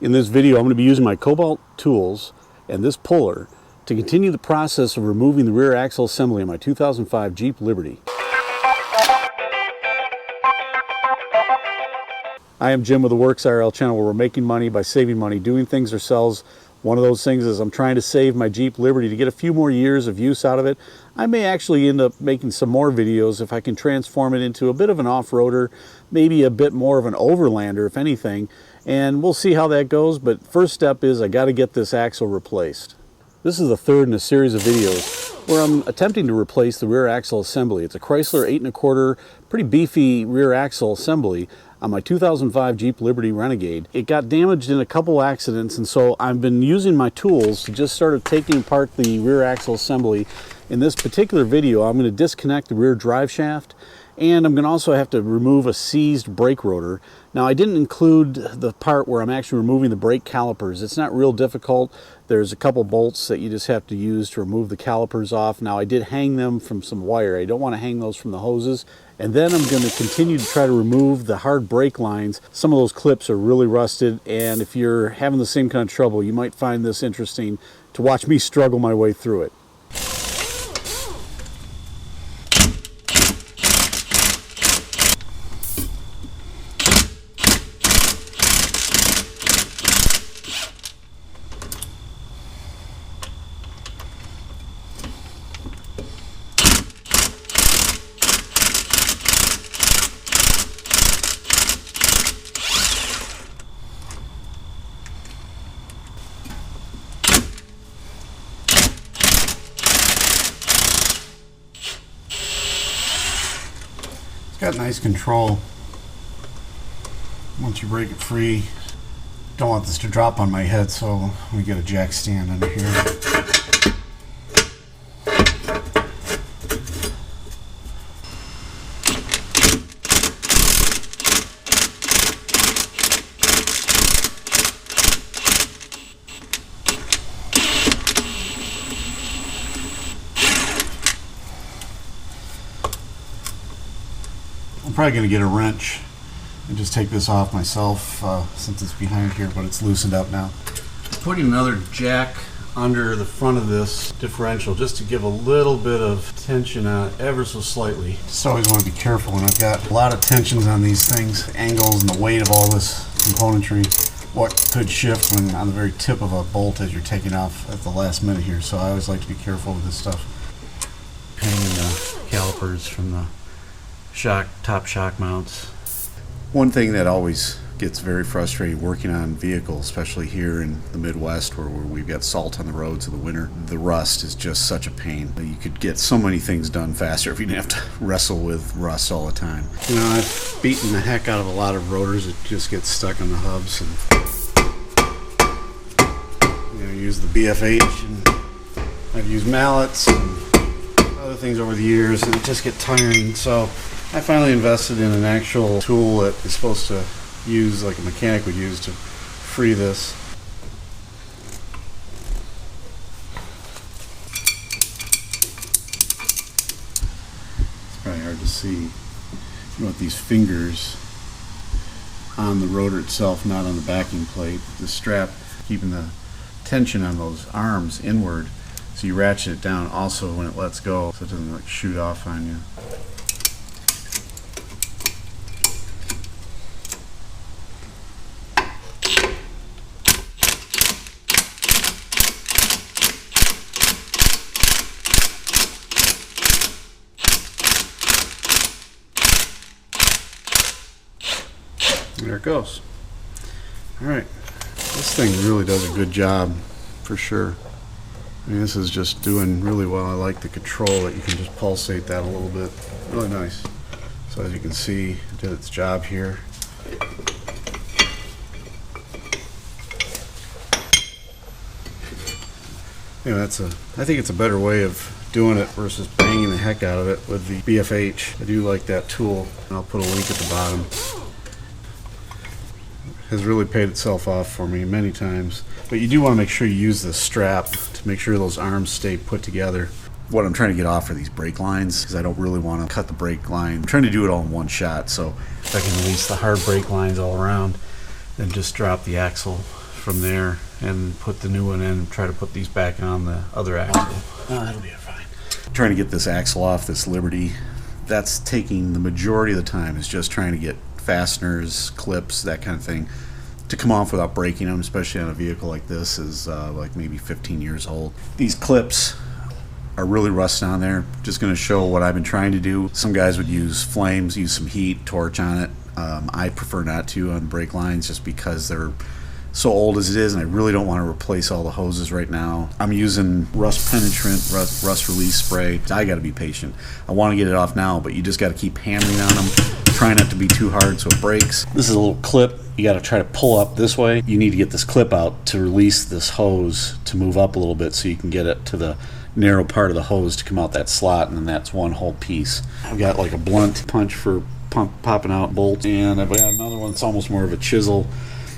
In this video, I'm going to be using my Kobalt tools and this puller to continue the process of removing the rear axle assembly on my 2005 Jeep Liberty. I am Jim with the Works IRL channel, where we're making money by saving money, doing things ourselves. One of those things is I'm trying to save my Jeep Liberty to get a few more years of use out of it. I may actually end up making some more videos if I can transform it into a bit of an off-roader, maybe a bit more of an overlander if anything, and we'll see how that goes. But first step is I got to get this axle replaced. This is the third in a series of videos where I'm attempting to replace the rear axle assembly. It's a Chrysler 8 1/4, pretty beefy rear axle assembly on my 2005 Jeep Liberty Renegade. It got damaged in a couple accidents, and so I've been using my tools to just start taking apart the rear axle assembly. In this particular video, I'm going to disconnect the rear drive shaft, and I'm going to also have to remove a seized brake rotor. Now, I didn't include the part where I'm actually removing the brake calipers. It's not real difficult. There's a couple bolts that you just have to use to remove the calipers off. Now, I did hang them from some wire. I don't want to hang those from the hoses. And then I'm going to continue to try to remove the hard brake lines. Some of those clips are really rusted, and if you're having the same kind of trouble, you might find this interesting to watch me struggle my way through it. It's got nice control. Once you break it free, don't want this to drop on my head, so we get a jack stand under here. I'm probably going to get a wrench and just take this off myself since it's behind here, but it's loosened up now. Putting another jack under the front of this differential just to give a little bit of tension on it, ever so slightly. Just always want to be careful when I've got a lot of tensions on these things, angles and the weight of all this componentry, what could shift when on the very tip of a bolt as you're taking off at the last minute here. So I always like to be careful with this stuff. Hanging the calipers from the top shock mounts. One thing that always gets very frustrating working on vehicles, especially here in the Midwest where we've got salt on the roads in the winter, the rust is just such a pain. You could get so many things done faster if you didn't have to wrestle with rust all the time. You know, I've beaten the heck out of a lot of rotors that just get stuck on the hubs, and use the BFH, and I've used mallets and other things over the years, and it just gets tiring. So I finally invested in an actual tool that is supposed to use, like a mechanic would use, to free this. It's probably hard to see. You want these fingers on the rotor itself, not on the backing plate. The strap keeping the tension on those arms inward, so you ratchet it down also when it lets go, so it doesn't like shoot off on you. There it goes. Alright, this thing really does a good job for sure. I mean, this is just doing really well. I like the control that you can just pulsate that a little bit. Really nice. So as you can see, it did its job here. Anyway, I think it's a better way of doing it versus banging the heck out of it with the BFH. I do like that tool, and I'll put a link at the bottom. Has really paid itself off for me many times. But you do want to make sure you use the strap to make sure those arms stay put together. What I'm trying to get off are these brake lines, because I don't really want to cut the brake line. I'm trying to do it all in one shot, so if I can release the hard brake lines all around, then just drop the axle from there and put the new one in and try to put these back on the other axle. Oh, that'll be fine. Trying to get this axle off this Liberty, that's taking the majority of the time, is just trying to get fasteners, clips, that kind of thing to come off without breaking them, especially on a vehicle like this is like maybe 15 years old. These clips are really rusting on there. Just going to show what I've been trying to do. Some guys would use flames, use some heat, torch on it. I prefer not to on brake lines just because they're so old as it is, and I really don't want to replace all the hoses right now. I'm using rust-penetrant, rust release spray. I got to be patient. I want to get it off now, but you just got to keep hammering on them. Try not to be too hard so it breaks. This is a little clip. You got to try to pull up this way. You need to get this clip out to release this hose to move up a little bit so you can get it to the narrow part of the hose to come out that slot, and then that's one whole piece. I've got like a blunt punch for popping out bolts, and I've got another one that's almost more of a chisel.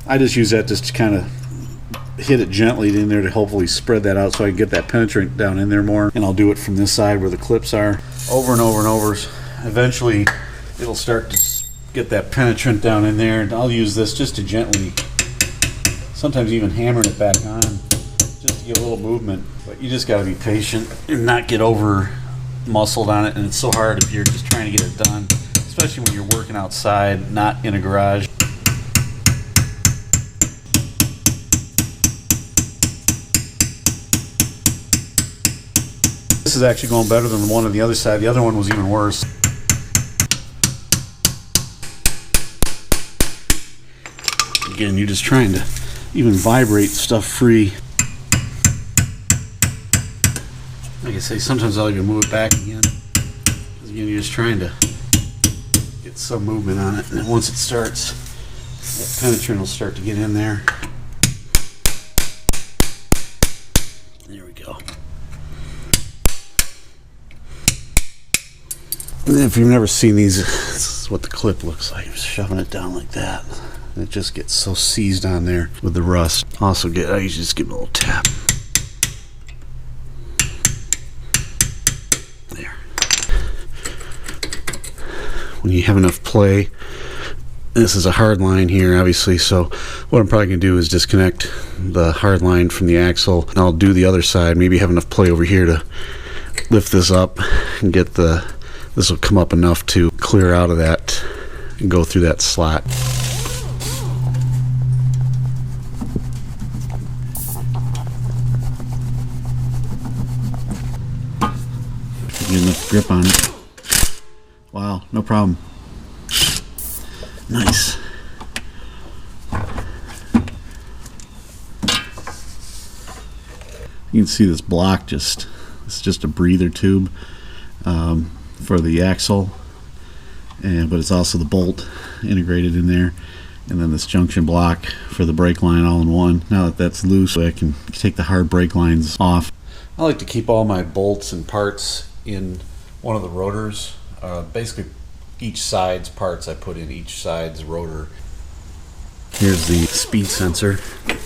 I just use that just to kind of hit it gently in there to hopefully spread that out so I can get that penetrant down in there more. And I'll do it from this side where the clips are, over and over and over. Eventually it'll start to get that penetrant down in there, and I'll use this just to gently, sometimes even hammering it back on, just to get a little movement. But you just got to be patient and not get over muscled on it, and it's so hard if you're just trying to get it done, especially when you're working outside, not in a garage. This is actually going better than the one on the other side. The other one was even worse. Again, you're just trying to even vibrate stuff free. Like I say, sometimes I'll even move it back again. Again, you're just trying to get some movement on it, and then once it starts, that penetrant will start to get in there. There we go. And then if you've never seen these, this is what the clip looks like. Just shoving it down like that. And it just gets so seized on there with the rust. Also, I usually just give it a little tap. There. When you have enough play, this is a hard line here, obviously, so what I'm probably going to do is disconnect the hard line from the axle, and I'll do the other side. Maybe have enough play over here to lift this up and get this will come up enough to clear out of that and go through that slot. Get enough grip on it. Wow, no problem. Nice. You can see this block it's just a breather tube for the axle, but it's also the bolt integrated in there, and then this junction block for the brake line all in one. Now that that's loose, I can take the hard brake lines off. I like to keep all my bolts and parts in one of the rotors. Basically each side's parts I put in each side's rotor. Here's the speed sensor.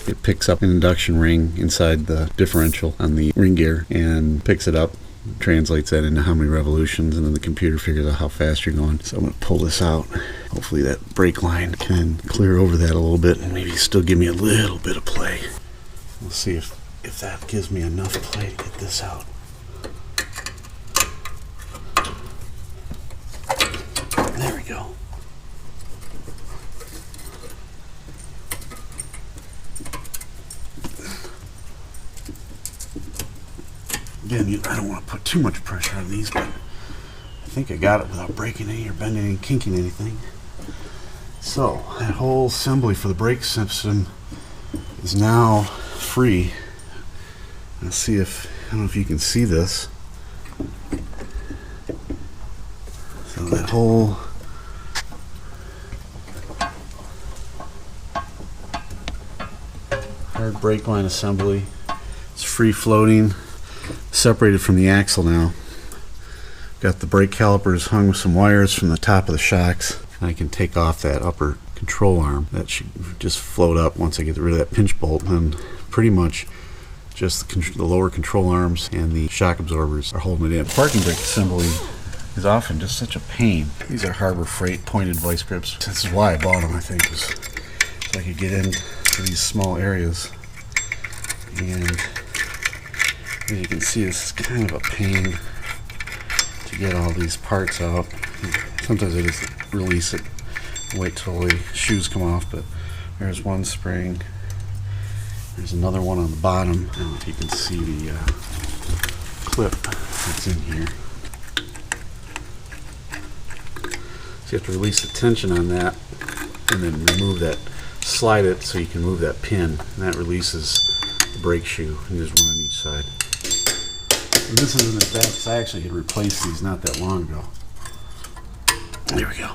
It picks up an induction ring inside the differential on the ring gear and picks it up, translates that into how many revolutions, and then the computer figures out how fast you're going. So I'm going to pull this out. Hopefully that brake line can clear over that a little bit and maybe still give me a little bit of play. We'll see if that gives me enough play to get this out. There we go. Again, I don't want to put too much pressure on these, but I think I got it without breaking any or bending any, kinking anything. So that whole assembly for the brake system is now free. Let's see if, I don't know if you can see this. So that whole hard brake line assembly, it's free floating, separated from the axle now. Got the brake calipers hung with some wires from the top of the shocks. And I can take off that upper control arm. That should just float up once I get rid of that pinch bolt, and pretty much just the lower control arms and the shock absorbers are holding it in. Parking brake assembly is often just such a pain. These are Harbor Freight pointed vice grips. This is why I bought them, I think, is so I could get in for these small areas. And as you can see, this is kind of a pain to get all these parts out. Sometimes I just release it, wait till the shoes come off, but there's one spring. There's another one on the bottom. I don't know if you can see the clip that's in here. So you have to release the tension on that and then remove that, slide it so you can move that pin, and that releases the brake shoe. And there's one on each side. And this isn't as bad because I actually had replaced these not that long ago. There we go.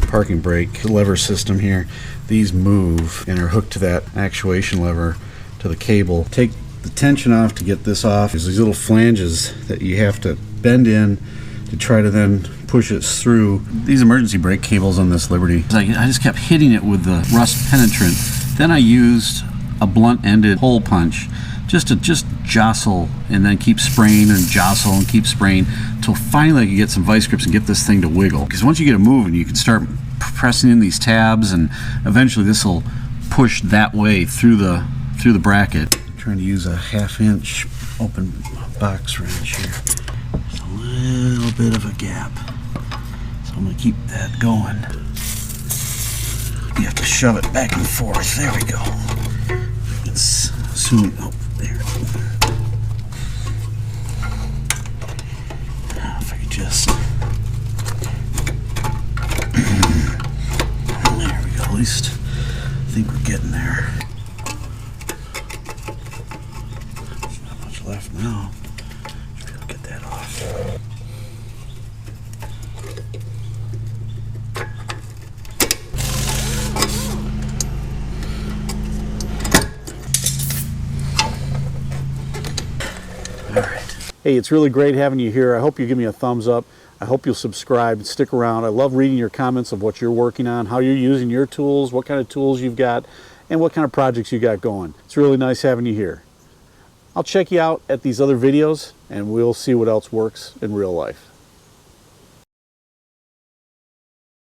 Parking brake lever system here. These move and are hooked to that actuation lever to the cable. Take the tension off to get this off. There's these little flanges that you have to bend in to try to then push it through. These emergency brake cables on this Liberty, I just kept hitting it with the rust penetrant. Then I used a blunt-ended hole punch just to jostle and then keep spraying and jostle and keep spraying until finally I could get some vice grips and get this thing to wiggle. Because once you get it moving, you can start pressing in these tabs, and eventually this will push that way through the bracket. I'm trying to use a 1/2 inch open box wrench here. There's a little bit of a gap, so I'm going to keep that going. You have to shove it back and forth. There we go. It's soon. Oh, there. If I could just. There we go. At least I think we're getting there. There's not much left now. Should be able to get that off. Hey, it's really great having you here. I hope you give me a thumbs up. I hope you'll subscribe and stick around. I love reading your comments of what you're working on, how you're using your tools, what kind of tools you've got, and what kind of projects you got going. It's really nice having you here. I'll check you out at these other videos, and we'll see what else works in real life.